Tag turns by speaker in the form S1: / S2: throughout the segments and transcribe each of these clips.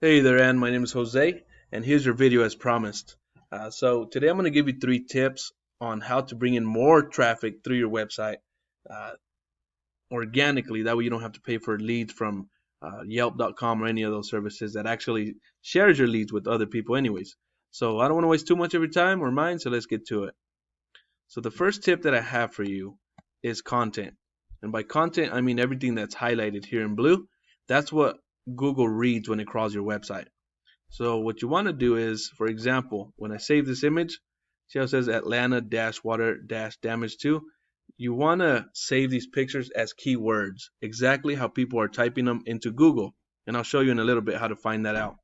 S1: Hey there, Ann. My name is Jose, and here's your video as promised. So today I'm going to give you 3 tips on how to bring in more traffic through your website uh, organically. That way you don't have to pay for leads from Yelp.com or any of those services that actually shares your leads with other people anyways. So I don't want to waste too much of your time or mine, so let's get to it. So the first tip that I have for you is content. And by content, I mean everything that's highlighted here in blue. That's what Google reads when it crawls your website. So what you want to do is, for example, when I save this image, see how it says Atlanta-water-damage 2? You want to save these pictures as keywords, exactly how people are typing them into Google. And I'll show you in a little bit how to find that out.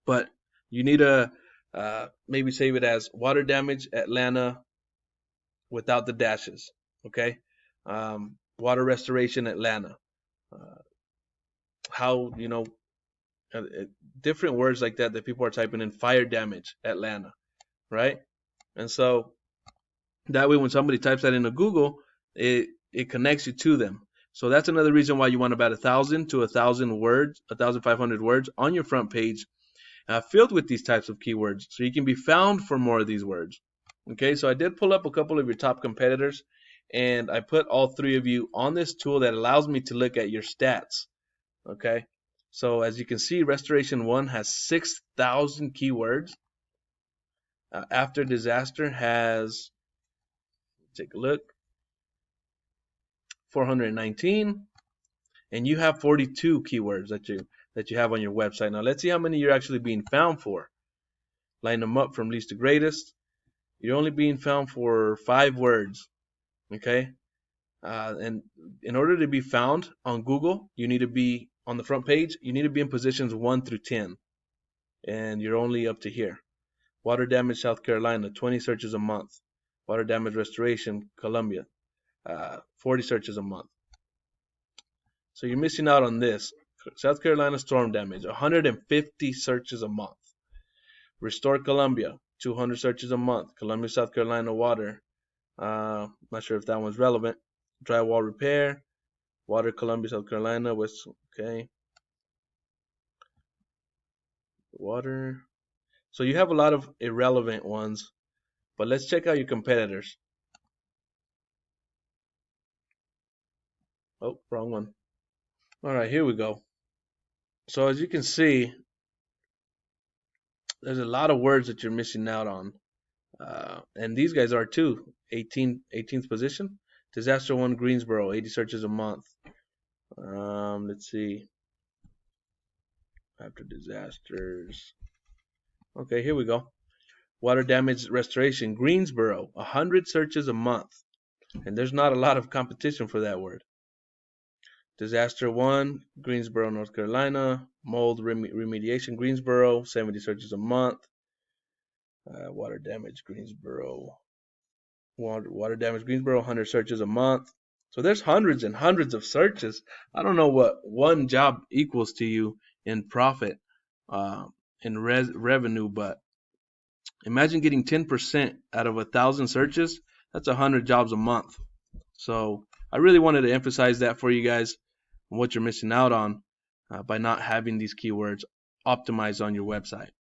S1: But you need to maybe save it as water damage Atlanta without the dashes. Okay? Water restoration Atlanta. Uh, how, uh, uh, different words like that people are typing in fire damage Atlanta, right? And so that way when somebody types that into Google, it connects you to them. So that's another reason why you want about 1,000 to 1,000 words, 1,500 words on your front page, filled with these types of keywords, so you can be found for more of these words. Okay, so I did pull up a couple of your top competitors, and I put all 3 of you on this tool that allows me to look at your stats. Okay, so as you can see, Restoration 1 has 6,000 keywords. After Disaster has, take a look, 419, and you have 42 keywords that you have on your website. Now let's see how many you're actually being found for. Line them up from least to greatest. You're only being found for 5 words. Okay, and in order to be found on Google, you need to be on the front page. You need to be in positions 1 through 10, and you're only up to here. Water damage, South Carolina, 20 searches a month. Water damage restoration, Columbia, 40 searches a month. So you're missing out on this. South Carolina storm damage, 150 searches a month. Restore Columbia, 200 searches a month. Columbia, South Carolina water. Not sure if that one's relevant. Drywall repair, water, Columbia, South Carolina. West, okay. Water. So you have a lot of irrelevant ones, but let's check out your competitors. Oh, wrong one. All right, here we go. So as you can see, there's a lot of words that you're missing out on. And these guys are too. 18th position. Disaster 1 Greensboro, 80 searches a month. Let's see. After disasters. Okay, here we go. Water damage restoration, Greensboro, 100 searches a month. And there's not a lot of competition for that word. Disaster 1, Greensboro, North Carolina. Mold remediation, Greensboro, 70 searches a month. Water damage, Greensboro. Water damage, Greensboro, 100 searches a month. So there's hundreds and hundreds of searches. I don't know what one job equals to you in profit, in revenue, but imagine getting 10% out of 1,000 searches. That's 100 jobs a month. So I really wanted to emphasize that for you guys, what you're missing out on by not having these keywords optimized on your website.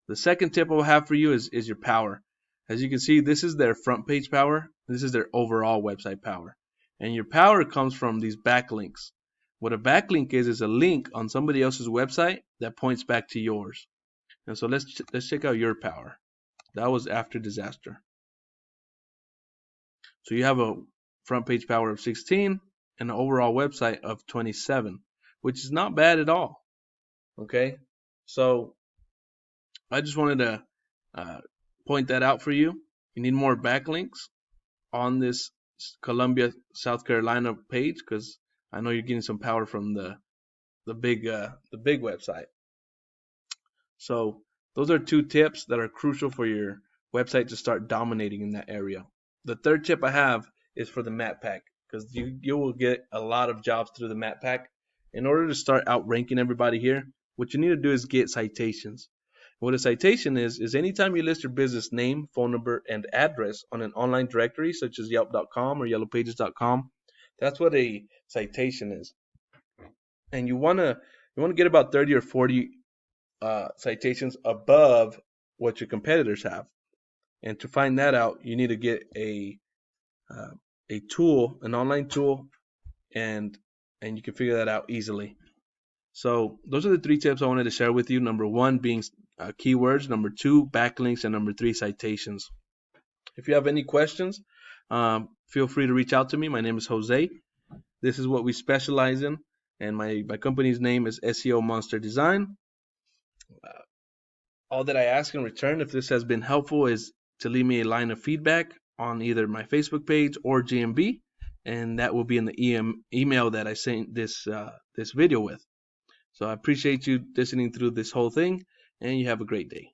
S1: The second tip I'll have for you is your power. As you can see, this is their front page power. This is their overall website power. And your power comes from these backlinks. What a backlink is a link on somebody else's website that points back to yours. And so let's check out your power. That was after disaster. So you have a front page power of 16 and an overall website of 27, which is not bad at all. Okay, so I just wanted to point that out for you. You need more backlinks on this Columbia, South Carolina page because I know you're getting some power from the big website. So those are 2 tips that are crucial for your website to start dominating in that area. The third tip I have is for the map pack because you will get a lot of jobs through the map pack. In order to start outranking everybody here, what you need to do is get citations. What a citation is anytime you list your business name, phone number, and address on an online directory such as Yelp.com or YellowPages.com, that's what a citation is. And you wanna get about 30 or 40 citations above what your competitors have. And to find that out, you need to get uh, a tool, an online tool, and you can figure that out easily. So those are the three tips I wanted to share with you. Number one being keywords, number two backlinks, and number three citations. If you have any questions, feel free to reach out to me. My name is Jose. This is what we specialize in, and my company's name is SEO Monster Design. All that I ask in return, if this has been helpful, is to leave me a line of feedback on either my Facebook page or GMB, and that will be in the email that I sent this video with. So I appreciate you listening through this whole thing, and you have a great day.